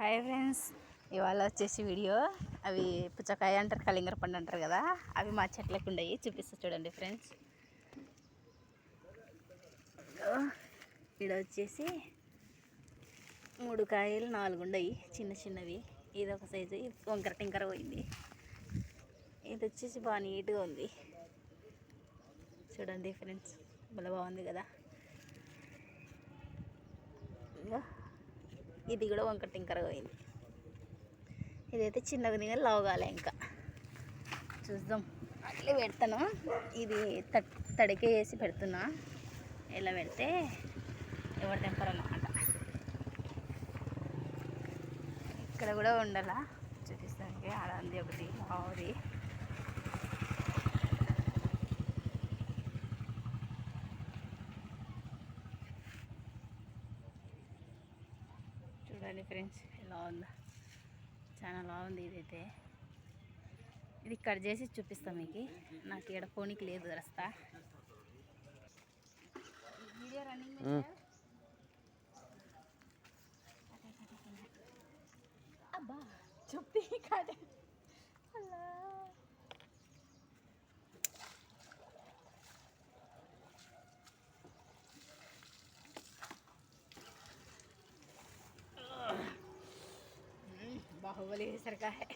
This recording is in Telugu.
హాయ్ ఫ్రెండ్స్, ఇవాళ వచ్చేసి వీడియో అవి పుచ్చకాయ అంటారు, కలింగర పండు అంటారు కదా, అవి మా చెట్లకు ఉండయి. చూపిస్తా చూడండి ఫ్రెండ్స్. ఇక్కడ వచ్చేసి 3 కాయలు 4 ఉండయి, చిన్న చిన్నవి. ఇది ఒక సైజు, ఇది వంకర టింకర పోయింది. ఇది వచ్చేసి బాగా నీట్గా ఉంది చూడండి ఫ్రెండ్స్, చాలా బాగుంది కదా. ఇది కూడా వంకర టింకర పోయింది. ఇదైతే చిన్నగా దిగా లావుగాలే, ఇంకా చూద్దాం. అట్లే పెడతాను, ఇది తడికే వేసి పెడుతున్నా. ఇలా పెడితే ఎవరు తెంపరన్నమాట. ఇక్కడ కూడా ఉండాల, చూపిస్తానికి. ఆడ ఉంది ఒకటి ఆవుది. చూడండి ఫ్రెండ్స్, ఎలా ఉందా, చాలా బాగుంది. ఇదైతే ఇది కట్ చేసి చూపిస్తాం మీకు. నాకు ఇక్కడ ఫోన్కి లేదు, రస్తా వీడియో రన్నింగ్. అబ్బా చూపి కాదే అలా. बाहुबली सरका है।